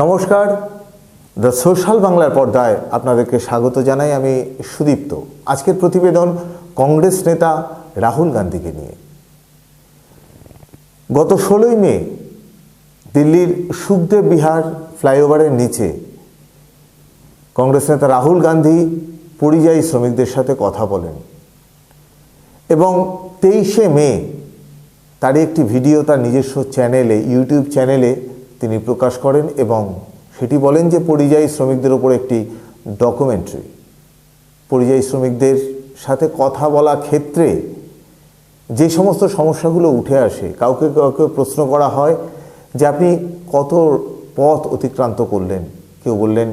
নমস্কার, the social বাংলার পর্দায় আপনাদেরকে স্বাগত জানাই। আমি সুদীপ্ত। আজকের প্রতিবেদন কংগ্রেস নেতা রাহুল গান্ধীকে নিয়ে। গত 16ই মে দিল্লির সুখদেব বিহার ফ্লাইওভারের নিচে কংগ্রেস নেতা রাহুল গান্ধী পরিযায়ী শ্রমিকদের সাথে কথা বলেন এবং 23শে মে তারই একটি ভিডিও তার নিজস্ব চ্যানেলে, ইউটিউব চ্যানেলে তিনি প্রকাশ করেন এবং সেটি বলেন যে পরিযায়ী শ্রমিকদের ওপর একটি ডকুমেন্টারি। পরিযায়ী শ্রমিকদের সাথে কথা বলা ক্ষেত্রে যে সমস্ত সমস্যাগুলো উঠে আসে, কাউকে কাউকে প্রশ্ন করা হয় যে আপনি কত পথ অতিক্রান্ত করলেন। কেউ বললেন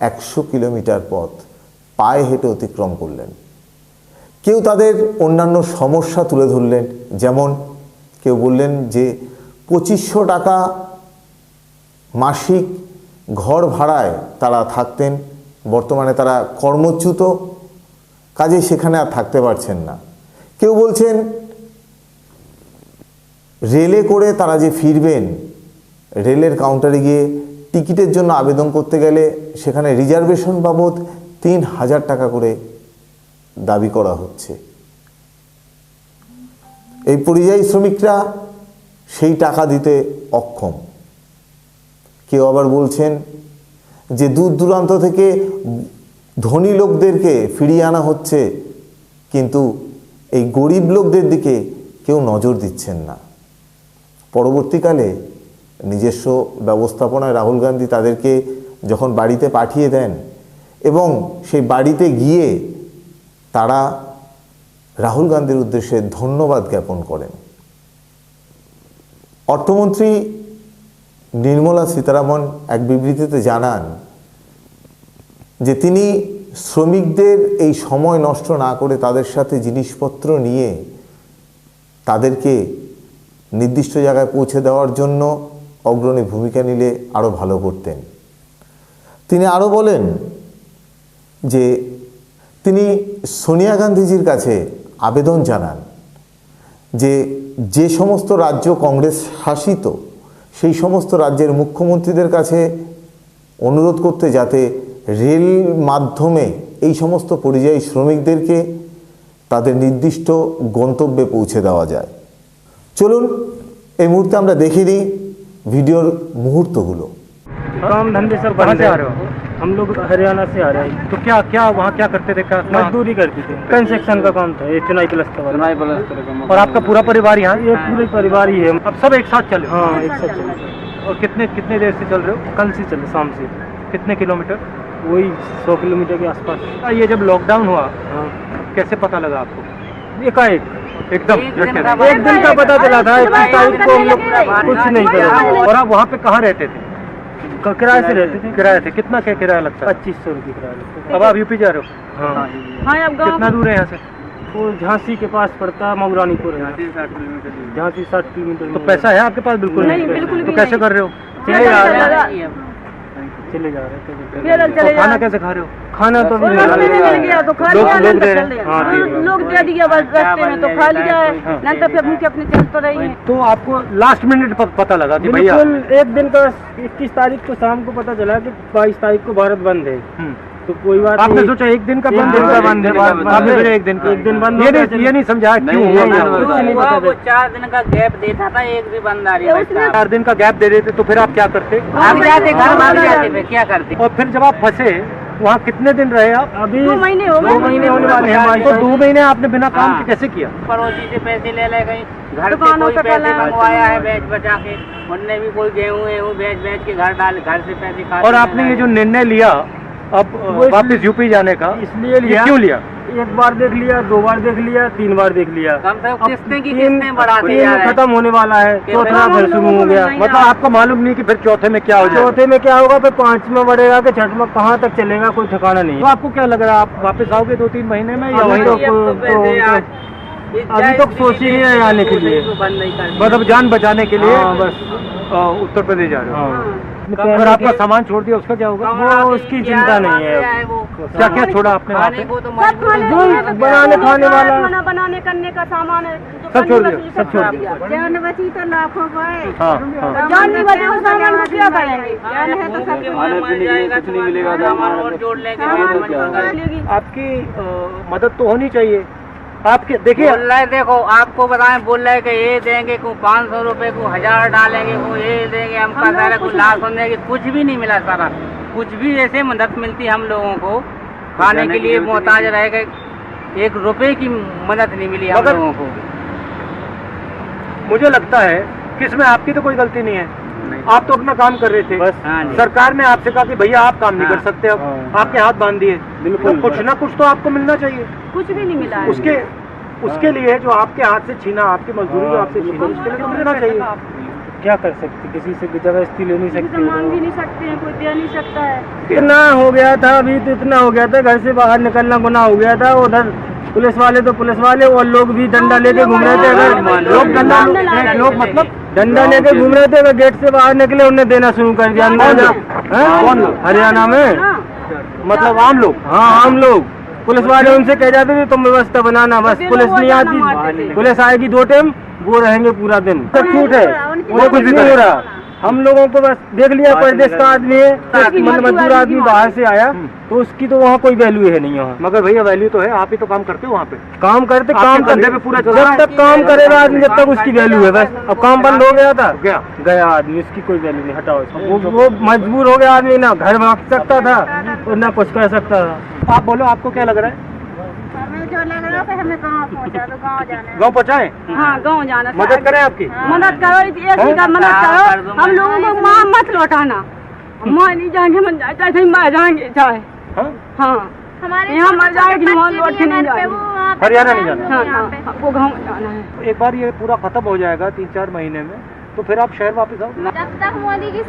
100 কিলোমিটার পথ পায়ে হেঁটে অতিক্রম করলেন। কেউ তাদের অন্যান্য সমস্যা তুলে ধরলেন, যেমন কেউ বললেন যে 2500 টাকা মাসিক ঘর ভাড়ায় তারা থাকতেন, বর্তমানে তারা কর্মচ্যুত, কাজে সেখানে আর থাকতে পারছেন না। কেউ বলছেন রেলে করে তারা যে ফিরবেন, রেলের কাউন্টারে গিয়ে টিকিটের জন্য আবেদন করতে গেলে সেখানে রিজার্ভেশন বাবদ 3000 টাকা করে দাবি করা হচ্ছে। এই পরিযায়ী শ্রমিকরা সেই টাকা দিতে অক্ষম। কেউ আবার বলছেন যে দূর দূরান্ত থেকে ধনী লোকদেরকে ফিরিয়ে আনা হচ্ছে, কিন্তু এই গরিব লোকদের দিকে কেউ নজর দিচ্ছেন না। পরবর্তীকালে নিজস্ব ব্যবস্থাপনায় রাহুল গান্ধী তাদেরকে যখন বাড়িতে পাঠিয়ে দেন এবং সেই বাড়িতে গিয়ে তারা রাহুল গান্ধীর উদ্দেশ্যে ধন্যবাদ জ্ঞাপন করেন। অর্থমন্ত্রী নির্মলা সীতারামন এক বিবৃতিতে জানান যে তিনি শ্রমিকদের এই সময় নষ্ট না করে তাদের সাথে জিনিসপত্র নিয়ে তাদেরকে নির্দিষ্ট জায়গায় পৌঁছে দেওয়ার জন্য অগ্রণী ভূমিকা নিলে আরও ভালো করতেন। তিনি আরও বলেন যে তিনি সোনিয়া গান্ধীজির কাছে আবেদন জানান যে যে সমস্ত রাজ্য কংগ্রেস শাসিত সেই সমস্ত রাজ্যের মুখ্যমন্ত্রীদের কাছে অনুরোধ করতে যাতে রেল মাধ্যমে এই সমস্ত পরিযায়ী শ্রমিকদেরকে তাদের নির্দিষ্ট গন্তব্যে পৌঁছে দেওয়া যায়। চলুন এই মুহূর্তে আমরা দেখিয়ে দিই ভিডিওর মুহূর্তগুলো। काम धंधे सब बंद है। हम लोग हरियाणा से आ रहे हैं। तो क्या क्या वहाँ क्या करते थे? मजदूरी करते थे, कंस्ट्रक्शन का काम था, ये चुनाई प्लस्तर का। और आपका पूरा परिवार यहाँ? ये पूरे परिवार ही है। अब सब एक साथ चले? हाँ, एक साथ चले। और कितने देर से चल रहे हो? कल से चले, शाम से। कितने किलोमीटर? वही 100 किलोमीटर के आसपास। ये जब लॉकडाउन हुआ, हाँ, कैसे पता लगा आपको? एकाएक एकदम एक दिन का पता चला था। 21 तारीख को हम लोग कुछ नहीं करे। और आप वहाँ पे कहाँ रहते थे? किराए से रहते थे। किराए थे? कितना क्या किराया लगता है? 2500 रुपये किराया लगता है। अब आप यूपी जा रहे हो? हाँ। कितना दूर है यहाँ से? वो झांसी के पास पड़ता है, मऊरानीपुर है। झांसी 60 किलोमीटर। तो पैसा है आपके पास? बिल्कुल नहीं। तो कैसे कर रहे हो? चले जा रहे हैं। खाना कैसे खा रहे हो? खाना तो मिल गया तो खा लिया, लोग दे दिया बस रास्ते में तो खा लिया है, नहीं तो फिर भूखे अपने चल तो रही है। तो आपको लास्ट मिनट पता लगा कि भैया? एक दिन का 21 तारीख को शाम को पता चला कि 22 तारीख को भारत बंद है। तो कोई बात आपने सोचा एक दिन का बंद है? आपने सोचा एक दिन बंद? ये नहीं समझा क्यों हुआ? 4 दिन का गैप देता था, एक भी बंद आ रही है। 4 दिन का गैप दे देते तो फिर आप क्या करते? आप जाते घर भाग जाते थे, क्या करते? और फिर जब आप फंसे वहाँ कितने दिन रहे आप? अभी 2 महीने होने वाले हैं। तो 2 महीने आपने बिना काम के कैसे किया? पड़ोसी से पैसे ले कहीं घर से कोई पैसे मंगवाया है बेच बचा के, उनने भी कोई गेहूँ बेच के घर से पैसे खा। और आपने ये जो निर्णय लिया अब वापस यूपी जाने का, इसलिए लिया? क्यों लिया? एक बार देख लिया, 2 बार देख लिया, 3 बार देख लिया। किस्तें की किस्तें बढ़ाते जा रहे हैं। खत्म होने वाला है, चौथा फिर शुरू हो गया। मतलब आपको मालूम नहीं कि फिर चौथे में क्या होगा? चौथे में क्या होगा, फिर 5वां बढ़ेगा कि 6वां, कहाँ तक चलेगा कोई ठिकाना नहीं। तो आपको क्या लग रहा है, आप वापस आओगे 2-3 महीने में या वहीं? अभी तक सोच ही नहीं है आने के लिए, मतलब जान बचाने के लिए बस उत्तर प्रदेश जा रहे हो। अपने अगर आपका सामान छोड़ दिया उसका क्या होगा? वो उसकी चिंता नहीं है। क्या क्या छोड़ा आपने वहाँ पे? सब खाने जो बनाने खाने वाला खाना बनाने करने का सामान है, सब छोड़ दिया, सब छोड़ दिया। जान बची तो लाखों का है। हाँ हाँ। जान नहीं बचे उस सामान को क्या करेंगे? जान है तो सब कुछ नहीं मिलेगा, सामान और जोड़ लेंगे। आपकी मदद तो होनी चाहिए। आपके देखिए बोल रहे देखो आपको बताएं, बोल रहे कि ये देंगे को 500 रुपए को 1000 डालेंगे को ये देंगे, हमका सारा कुछ लाख देंगे, कुछ भी नहीं मिला सारा। कुछ भी ऐसे मदद मिलती हम लोगों को, खाने के लिए मोहताज रह गए, 1 रुपए की मदद नहीं मिली हम लोगों को। मुझे लगता है कि इसमें आपकी तो कोई गलती नहीं है, आप तो अपना काम कर रहे थे। बस हाँ जी। सरकार ने आपसे कहा कि भैया आप काम नहीं हाँ। कर सकते, अब हाँ। आपके हाथ बांध दिए। बिल्कुल। तो कुछ ना कुछ तो आपको मिलना चाहिए। कुछ भी नहीं मिला है। उसके लिए जो आपके हाथ से छीना, आपकी मजदूरी जो आपसे छीना, उसके लिए तो मिलना चाहिए। क्या कर सकते, किसी से जबरदस्ती ले नहीं किसी से मांग भी सकते। नहीं सकते हैं, कोई दे नहीं सकता है। इतना हो गया था, अभी तो इतना हो गया था, घर से बाहर निकलना गुनाह हो गया था। उधर पुलिस वाले तो पुलिस वाले, और लोग भी डंडा लेके घूम रहे थे। अगर लोग लोग मतलब डंडा लेके घूम रहे थे, अगर गेट से बाहर निकले उन्हें देना शुरू कर दिया अंदर। कौन लोग? हरियाणा में, हाँ। मतलब आम लोग? हाँ आम लोग। पुलिस वाले उनसे कह जाते थे तुम व्यवस्था बनाना, बस पुलिस नहीं आती, पुलिस आएगी 2 टाइम, वो रहेंगे पूरा दिन। सब छूट है, वो कुछ नहीं हो रहा। हम लोगों को बस देख लिया, परदेश का आदमी है, मजदूर आदमी बाहर से आया, तो उसकी तो वहाँ कोई वैल्यू है नहीं। वहाँ मगर भैया वैल्यू तो है, आप ही तो काम करते हो वहाँ पे। काम करते, आपके काम धंधे करते पे पूरा चल रहा जब है। तक काम करेगा आदमी, जब तक उसकी वैल्यू है। बस अब काम बंद हो गया था, गया गया आदमी, उसकी कोई वैल्यू नहीं, हटाओ इसको। वो मजबूर हो गया आदमी, ना घर भाग सकता था और ना कुछ कर सकता था। आप बोलो, आपको क्या लग रहा है? हमें जो लग रहा है हमें गाँव पहुँचा दो, गाँव जाना है। गाँव पहुँचाए? हाँ गाँव जाना। मदद करें आपकी? मदद करो, ऐसी का मदद करो। हम लोगों को माँ मत लौटाना, माँ नहीं जाएंगे, मन जाए चाहे मर जाएंगे चाहे। हाँ? हाँ यहाँ मर जाएगी, वहाँ लौट के नहीं जाएगी। हरियाणा नहीं जाना? हाँ हाँ वो गाँव जाना है। एक बार ये पूरा खत्म हो जाएगा 3-4 महीने में, तो फिर आप शहर वापस आओ। जब तक मोदी की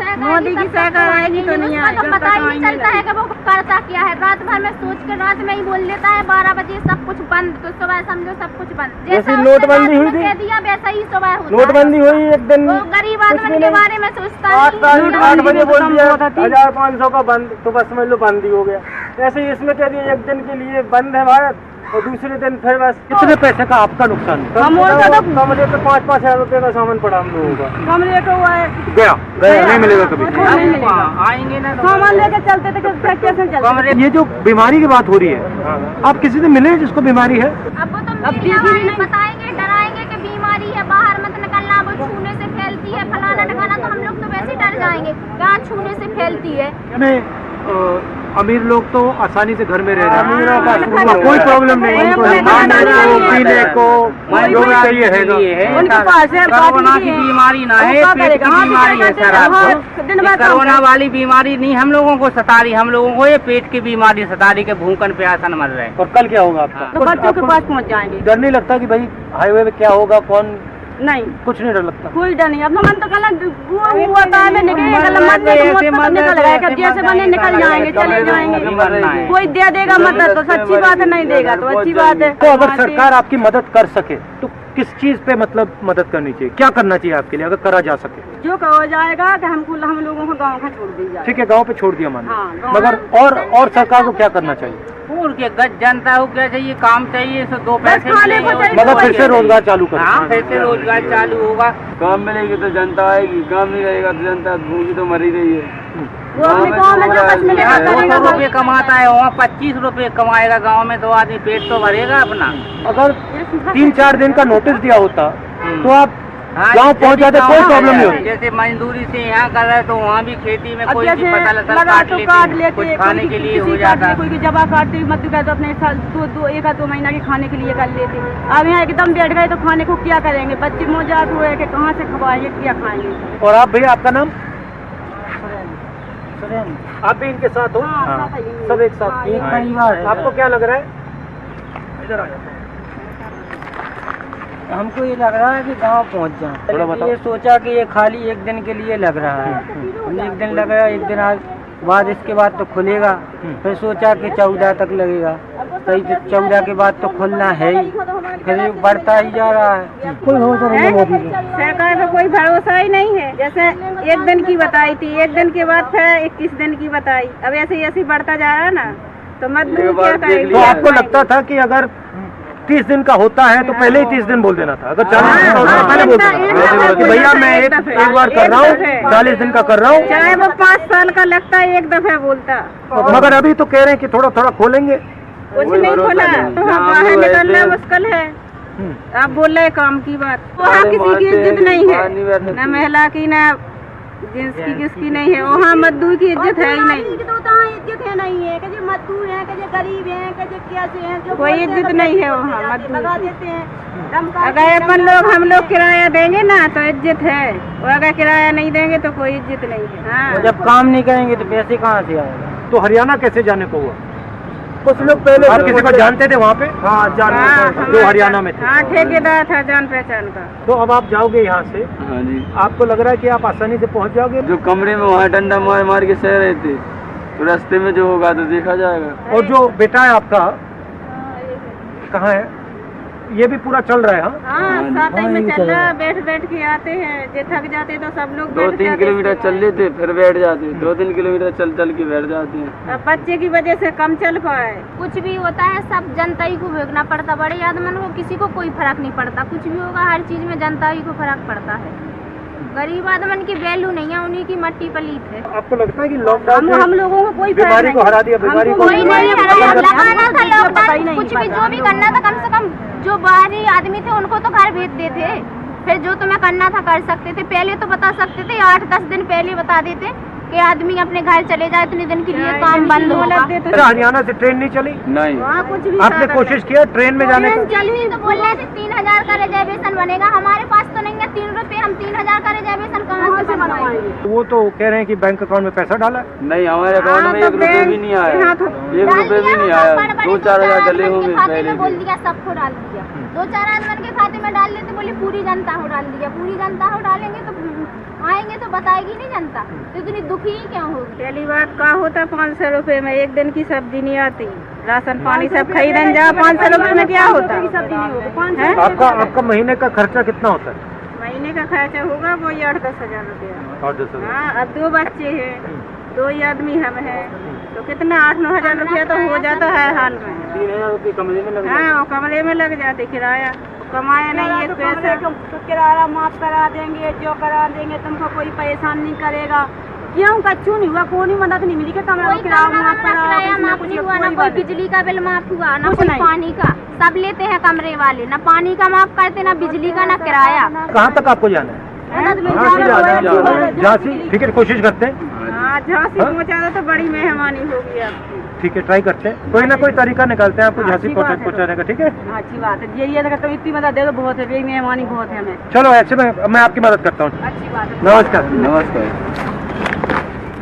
सरकार आएगी तो नहीं आएगी। तो पता ही नहीं चलता है कि वो करता क्या है। रात भर में सोच के रात में ही बोल लेता है 12 बजे सब कुछ बंद, तो सुबह समझो सब कुछ बंद। जैसे नोटबंदी हुई थी, कह दिया वैसा ही सुबह होता है। नोटबंदी हुई एक दिन, वो गरीब आदमी के बारे में सोचता 8 बजे बोल दिया 1500 का बंद, तो बस समझ लो बंद ही हो गया। ऐसे ही इसमें कह दिया 1 दिन के लिए बंद है भारत, और दूसरे दिन फिर बस। कितने पैसे का आपका नुकसान? कम लेकर 5-5 हजार रुपए का सामान पड़ा हम लोगों का। कम लेकर हुआ है, गया नहीं मिलेगा कभी। नहीं मिलेगा। आएंगे ना सामान लेके चलते थे, कैसे चलते? ये जो बीमारी की बात हो रही है, आप किसी से मिले जिसको बीमारी है? अब वो तो मीडिया वाले बताएंगे, डराएंगे कि बीमारी है, बाहर मत निकलना, वो छूने से फैलती है, फलाना ढकाना। तो हम लोग तो वैसे ही डर जाएंगे, कहाँ छूने से फैलती है। अमीर लोग तो आसानी से घर में रह रहे हैं, अमीरों का कोई प्रॉब्लम नहीं, खाने को पीने को जो भी चाहिए है। उनके पास है, कोरोना की बीमारी ना है, पेट की बीमारी है सर आपको। दिन भर कोरोना वाली बीमारी नहीं हम लोगों को सता रही, हम लोगों को ये पेट की बीमारी सता रही के भूखन प्यासन मर रहे हैं। और कल क्या होगा आपका? तो बच्चों के पास पहुँच जाएंगे। डर नहीं लगता कि भाई हाईवे में क्या होगा, कौन? नहीं कुछ नहीं डर लगता। कोई डर नहीं। अपना मन तो गलत हुआ था में निकल जाएगा, जैसे बने निकल जाएंगे, चले जाएंगे। कोई दे देगा मदद तो अच्छी बात है, नहीं देगा तो अच्छी बात है। तो अगर सरकार आपकी मदद कर सके तो किस चीज पे मतलब मदद करनी चाहिए, क्या करना चाहिए आपके लिए अगर करा जा सके? जो कहा जाएगा कि हम लोगों को गाँव का छोड़ दी जाए। ठीक है, गांव पे छोड़ दिया मान, हाँ, मगर और सरकार को क्या करना चाहिए? और के गज जनता को क्या चाहिए, काम चाहिए, सो 2 पैसे खाने को चाहिए। मतलब फिर से रोजगार चालू करें। हाँ फिर से रोजगार चालू होगा। काम मिलेगी तो जनता आएगी, काम नहीं रहेगा तो जनता भूखी तो मरी रही है। वो अपने गाँव में जो बस मिलेगा यहाँ 200 करेगा। रुपये कमाता है, वहाँ 25 रुपये कमाएगा। गांव में तो आदमी पेट तो भरेगा अपना। अगर 3-4 दिन का नोटिस दिया होता तो आप हाँ, गाँव पहुँच जाते, कोई प्रॉब्लम नहीं होती। जैसे मजदूरी से यहाँ कर रहे तो वहाँ भी खेती में अब कोई भी जैसे फसल लगा तो काट लेते, लेते, कुछ खाने के लिए हो जाता। कोई की जबा काटते मत का तो अपने साल 1 महीना के खाने के लिए कर लेते। अब यहाँ एकदम बैठ गए तो खाने को क्या करेंगे? बच्चे मौजाद हुए कि कहाँ से खवाएंगे, क्या खाएंगे? और आप भैया, आपका नाम? आप भी इनके साथ हो? हाँ, सब एक साथ। एक परिवार है। आपको क्या लग रहा है? इधर आ जाओ। हमको ये लग रहा है कि गांव पहुंच थोड़ा बताओ। जाए। ये सोचा कि ये खाली 1 दिन के लिए लग रहा है। हमने 1 दिन लगा, 1 दिन बाद इसके बाद तो खुलेगा। फिर सोचा कि 14 तक लगेगा, कई 14 के बाद तो खुलना है ही, फिर ये बढ़ता ही जा रहा है। कोई भरोसा नहीं है मोदी को। सरकार का कोई भरोसा ही नहीं है। जैसे एक दिन की बताई थी, एक दिन के बाद फिर 21 दिन की बताई, अब ऐसे ऐसे बढ़ता जा रहा है ना, तो मजदूर क्या करेगी। तो आपको लगता था कि अगर 30 दिन का होता है तो पहले ही 30 दिन बोल देना था, अगर 40 दिन का होता है पहले बोल देना था कि भैया मैं एक बार कर रहा हूँ, 40 दिन का कर रहा हूँ, चाहे वो 5 साल का लगता है एक दफे बोलता। मगर अभी तो कह रहे हैं कि थोड़ा थोड़ा खोलेंगे। कुछ नहीं खोला, तो बाहर निकलना मुश्किल है। आप बोल रहे काम की बात, वहाँ किसी की इज्जत नहीं है, न महिला की न जेंट्स की, किसकी नहीं है। वहाँ मजदूर की इज्जत है ही नहीं, इज्जत है नहीं है, कि मजदूर है, कि गरीब है, कि कैसे है, कोई इज्जत नहीं है वहाँ मजदूर देते हैं। अगर अपन लोग हम लोग किराया देंगे ना तो इज्जत है, और अगर किराया नहीं देंगे तो कोई इज्जत नहीं है। हाँ। जब काम नहीं करेंगे तो पैसे कहाँ से आएगा। तो हरियाणा कैसे जाने को हुआ? कुछ लोग पहले आप किसी को जानते थे वहाँ पे? हाँ जानते थे, जो हरियाणा में थे। हाँ, ठेकेदार था जान पहचान का। तो अब आप जाओगे यहाँ से, हाँ जी। आपको लग रहा है कि आप आसानी से पहुँच जाओगे? जो कमरे में वहाँ डंडा मार मार के सह रहे थे, तो रास्ते में जो होगा तो देखा जाएगा। और जो बेटा है आपका कहाँ है? ये भी पूरा चल रहा है? हाँ, हाँ, साथ ही में चल रहा है, बैठ बैठ के आते हैं, जो थक जाते तो सब लोग 2-3 किलोमीटर चल लेते फिर बैठ जाते, 2-3 किलोमीटर चल चल के बैठ जाते हैं। अब बच्चे की वजह से कम चल पाए। कुछ भी होता है सब जनता ही को भोगना पड़ता, बड़े आदमी को किसी को कोई फर्क नहीं पड़ता। कुछ भी होगा हर चीज में जनता ही को फर्क पड़ता है। गरीब आदमी की वैल्यू नहीं है, उन्हीं की मट्टी पलीत है। आपको लगता है कि लॉकडाउन हम लोगों को कोई बीमारी को हरा दिया? बीमारी को कोई नहीं हराया, लगाना था लॉकडाउन, कुछ भी जो भी करना था, कम से कम जो बाहरी आदमी थे उनको तो घर भेज देते, फिर जो तुम्हें करना था कर सकते थे। पहले तो बता सकते थे, 8-10 दिन पहले बता देते कि आदमी अपने घर चले जाए, इतने दिन के लिए काम बंद होगा। हरियाणा से ट्रेन नहीं चली? नहीं। वहाँ कुछ भी आपने कोशिश किया ट्रेन में जाने की? चली तो बोल रहे थे 3000 का रिजर्वेशन बनेगा, हमारे पास तो नहीं है 3 रुपए, हम 3000 का रिजर्वेशन कहाँ से बनवाएंगे। वो तो कह रहे हैं कि बैंक अकाउंट में पैसा डाला? नहीं, हमारे अकाउंट में 1 रुपये भी नहीं आया, 1 रुपये भी नहीं आया। 2-4 हजार डले होंगे पहले। बोल दिया सबको डाल दिया, 2-4 आदमी के खाते में डाल लेते, बोले पूरी जनता को डाल दिया। पूरी जनता को डालेंगे तो आएंगे तो बताएगी नहीं जनता, तो इतनी दुखी ही क्यों होगी। पहली बात का होता 500 रुपए में एक दिन की सब्जी नहीं आती, राशन पानी सब खरीदन जा, 500 रुपए में क्या होता है? आपका महीने का खर्चा कितना होता है? महीने का खर्चा होगा वो 8-10 हजार रुपया। 8-10 हजार। हाँ, अब 2 बच्चे हैं, 2 ही आदमी हम हैं, तो कितना 8-9 हजार रुपया तो हो जाता है हाल में। 3000 रुपये कमरे में लग जाते। हाँ, कमरे में लग जाते, किराया कमाया नहीं है पैसा। तो किराया माफ करा देंगे, जो करा देंगे, तुमको कोई परेशान नहीं करेगा। क्यों कच्चू नहीं हुआ, कोई मदद नहीं मिली, कमरा किराया माफ किराया माफ नहीं हुआ, ना कोई बिजली का बिल माफ हुआ, ना कोई पानी का। सब लेते हैं कमरे वाले, ना पानी का माफ करते, ना बिजली का, ना किराया। कहाँ तक आपको जाना है? झांसी? ठीक है, कोशिश करते हैं। हाँ, झांसी पहुँचा दो तो बड़ी मेहरबानी होगी आपकी। ठीक है, ट्राई करते हैं, कोई ना कोई तरीका निकालते हैं आपको झांसी पहुँचाने का। ठीक है, अच्छी बात है, ये तो इतनी मदद दे दो बहुत है, यही मेहरबानी बहुत है हमें। चलो ऐसे में मैं आपकी मदद करता हूँ। अच्छी बात है। नमस्कार। नमस्कार।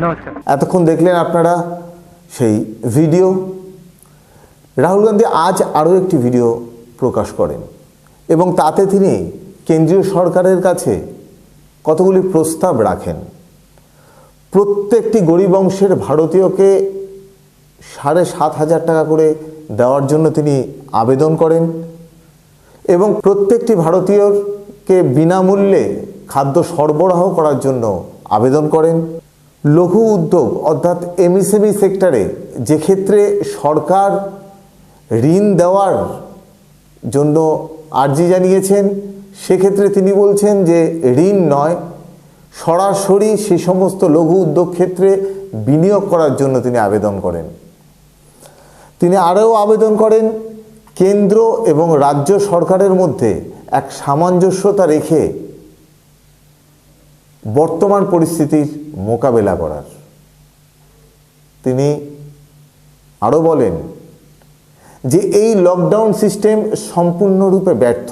नमस्कार। এতক্ষণ দেখলেন আপনারা সেই ভিডিও। রাহুল গান্ধী আজ আরও একটি ভিডিও প্রকাশ করেন এবং তাতে তিনি কেন্দ্রীয় সরকারের কাছে কতগুলি প্রস্তাব রাখেন। প্রত্যেকটি গরিব অংশের ভারতীয়কে 7,500 টাকা করে দেওয়ার জন্য তিনি আবেদন করেন এবং প্রত্যেকটি ভারতীয়কে বিনামূল্যে খাদ্য সরবরাহ করার জন্য আবেদন করেন। লঘু উদ্যোগ অর্থাৎ এমএসএমই সেক্টরে যে ক্ষেত্রে সরকার ঋণ দেওয়ার জন্য আর্জি জানিয়েছেন, সেক্ষেত্রে তিনি বলছেন যে ঋণ নয়, সরাসরি সে সমস্ত লঘু উদ্যোগ ক্ষেত্রে বিনিয়োগ করার জন্য তিনি আবেদন করেন। তিনি আরও আবেদন করেন কেন্দ্র এবং রাজ্য সরকারের মধ্যে এক সামঞ্জস্যতা রেখে বর্তমান পরিস্থিতির মোকাবেলা করার। তিনি আরও বলেন যে এই লকডাউন সিস্টেম সম্পূর্ণরূপে ব্যর্থ।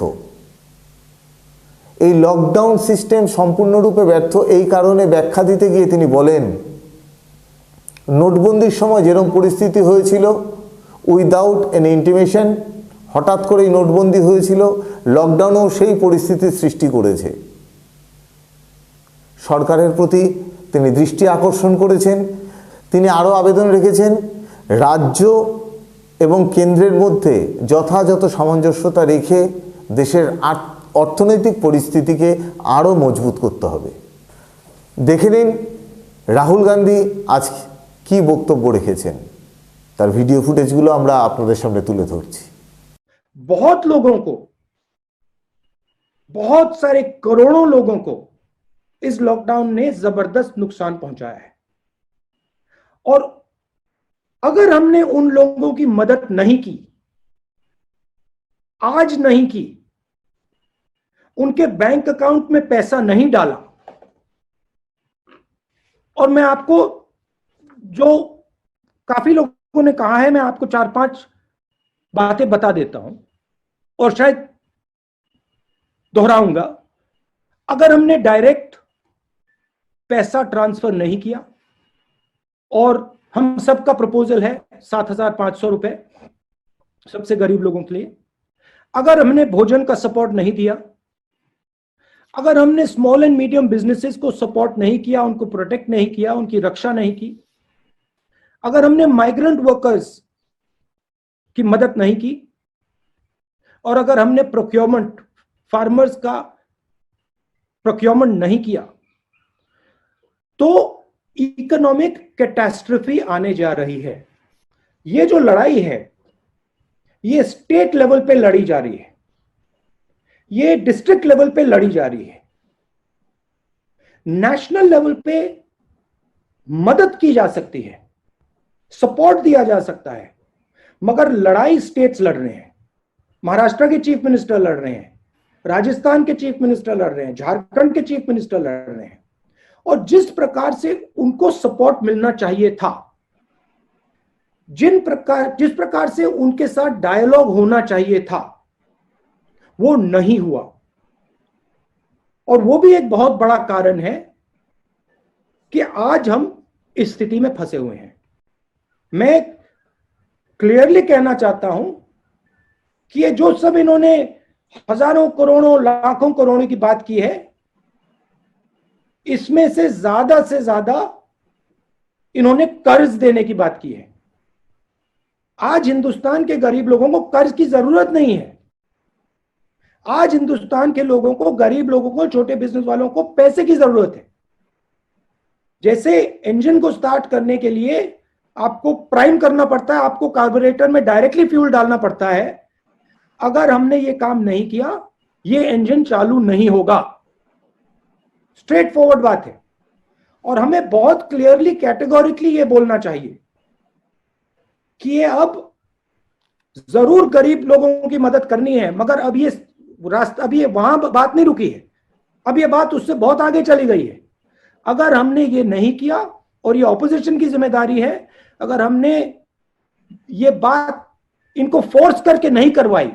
এই লকডাউন সিস্টেম সম্পূর্ণরূপে ব্যর্থ এই কারণে ব্যাখ্যা দিতে গিয়ে তিনি বলেন, নোটবন্দির সময় যেরকম পরিস্থিতি হয়েছিল উইদাউট এন ইন্টিমেশন, হঠাৎ করেই নোটবন্দি হয়েছিল, লকডাউনেও সেই পরিস্থিতির সৃষ্টি করেছে। সরকারের প্রতি তিনি দৃষ্টি আকর্ষণ করেছেন। তিনি আরও আবেদন রেখেছেন রাজ্য এবং কেন্দ্রের মধ্যে যথাযথ সামঞ্জস্যতা রেখে দেশের অর্থনৈতিক পরিস্থিতিকে আরও মজবুত করতে হবে। দেখে নিন রাহুল গান্ধী আজ কি বক্তব্য রেখেছেন, তার ভিডিও ফুটেজগুলো আমরা আপনাদের সামনে তুলে ধরছি। बहुत लोगों को, बहुत सारे करोड़ों लोगों को इस लॉकडाउन ने जबरदस्त नुकसान पहुंचाया है। और अगर हमने उन लोगों की मदद नहीं की, आज नहीं की, उनके बैंक अकाउंट में पैसा नहीं डाला, और मैं आपको, जो काफी लोगों ने कहा है, मैं आपको 4-5 बातें बता देता हूं और शायद दोहराऊंगा। अगर हमने डायरेक्ट पैसा ट्रांसफर नहीं किया, और हम सबका प्रपोजल है 7,500 रुपए सबसे गरीब लोगों के लिए, अगर हमने भोजन का सपोर्ट नहीं दिया, अगर हमने स्मॉल एंड मीडियम बिजनेसेस को सपोर्ट नहीं किया, उनको प्रोटेक्ट नहीं किया, उनकी रक्षा नहीं की, अगर हमने माइग्रेंट वर्कर्स की मदद नहीं की, और अगर हमने प्रोक्योरमेंट, फार्मर्स का प्रोक्योरमेंट नहीं किया, तो इकोनॉमिक कैटास्ट्रोफी आने जा रही है। ये जो लड़ाई है, ये स्टेट लेवल पे लड़ी जा रही है, ये डिस्ट्रिक्ट लेवल पे लड़ी जा रही है। नेशनल लेवल पे मदद की जा सकती है, सपोर्ट दिया जा सकता है, मगर लड़ाई स्टेट्स लड़ रहे हैं। महाराष्ट्र के चीफ मिनिस्टर लड़ रहे हैं, राजस्थान के चीफ मिनिस्टर लड़ रहे हैं, झारखंड के चीफ मिनिस्टर लड़ रहे हैं। और जिस प्रकार से उनको सपोर्ट मिलना चाहिए था, जिस प्रकार से उनके साथ डायलॉग होना चाहिए था, वो नहीं हुआ। और वो भी एक बहुत बड़ा कारण है कि आज हम इस स्थिति में फंसे हुए हैं। मैं क्लियरली कहना चाहता हूं कि ये जो सब इन्होंने हजारों करोड़ों लाखों करोड़ों की बात की है, इसमें से ज्यादा इन्होंने कर्ज देने की बात की है। आज हिंदुस्तान के गरीब लोगों को कर्ज की जरूरत नहीं है। आज हिंदुस्तान के लोगों को, गरीब लोगों को, छोटे बिजनेस वालों को पैसे की जरूरत है। जैसे इंजन को स्टार्ट करने के लिए आपको प्राइम करना पड़ता है, आपको कार्बोरेटर में डायरेक्टली फ्यूल डालना पड़ता है। अगर हमने ये काम नहीं किया, ये इंजन चालू नहीं होगा। स्ट्रेट फॉरवर्ड बात है। और हमें बहुत क्लियरली, कैटेगोरिकली ये बोलना चाहिए कि ये अब जरूर गरीब लोगों की मदद करनी है, मगर अब ये रास्ता, अब ये वहां बात नहीं रुकी है, अब ये बात उससे बहुत आगे चली गई है। अगर हमने ये नहीं किया, और ये ऑपोजिशन की जिम्मेदारी है, अगर हमने ये बात इनको फोर्स करके नहीं करवाई,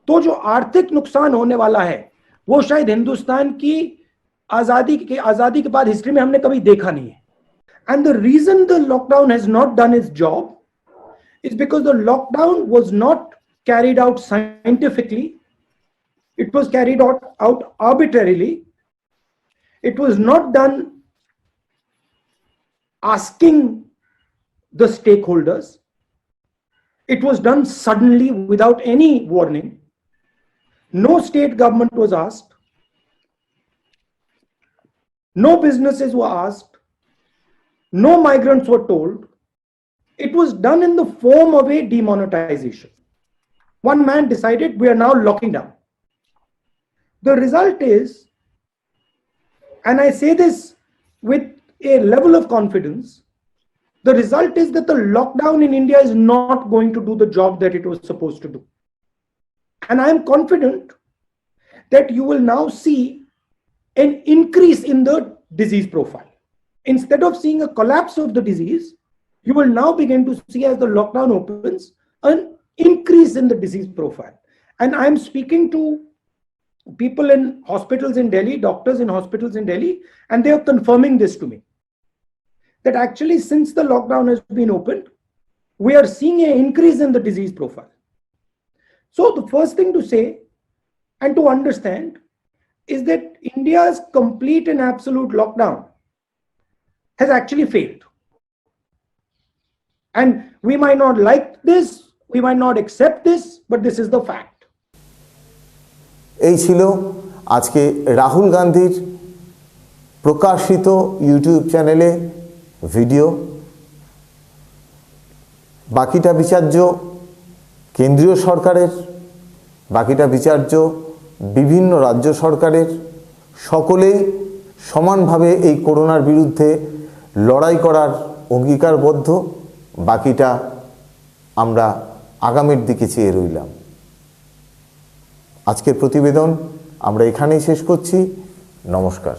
तो जो आर्थिक नुकसान होने वाला है वो शायद हिंदुस्तान की आजादी के बाद हिस्ट्री में हमने कभी देखा नहीं है। And the reason the lockdown has not done its job is because the lockdown was not carried out scientifically. It was carried out arbitrarily. It was not done asking the stakeholders. It was done suddenly without any warning. No state government was asked. No businesses were asked. No migrants were told. It was done in the form of a demonetization. One man decided we are now locking down. The result is, and I say this with a level of confidence, the result is that the lockdown in India is not going to do the job that it was supposed to do. And I am confident that you will now see an increase in the disease profile. Instead of seeing a collapse of the disease, you will now begin to see, as the lockdown opens, an increase in the disease profile. And I'm speaking to people in hospitals in Delhi, doctors in hospitals in Delhi, and they are confirming this to me. That actually, since the lockdown has been opened, we are seeing an increase in the disease profile. So the first thing to say and to understand is that India's complete and absolute lockdown has actually failed. And we might not like this, we might not accept this, but this is the fact. এই ছিল আজকে রাহুল গান্ধীর প্রকাশিত YouTube চ্যানেলে video. বাকিটা বিচার্য কেন্দ্রীয় সরকারের, বাকিটা বিচার্য বিভিন্ন রাজ্য সরকারের। সকলেই সমানভাবে এই করোনার বিরুদ্ধে লড়াই করার অঙ্গীকারবদ্ধ। বাকিটা আমরা আগামীর দিকে চেয়ে রইলাম। আজকের প্রতিবেদন আমরা এখানেই শেষ করছি। নমস্কার।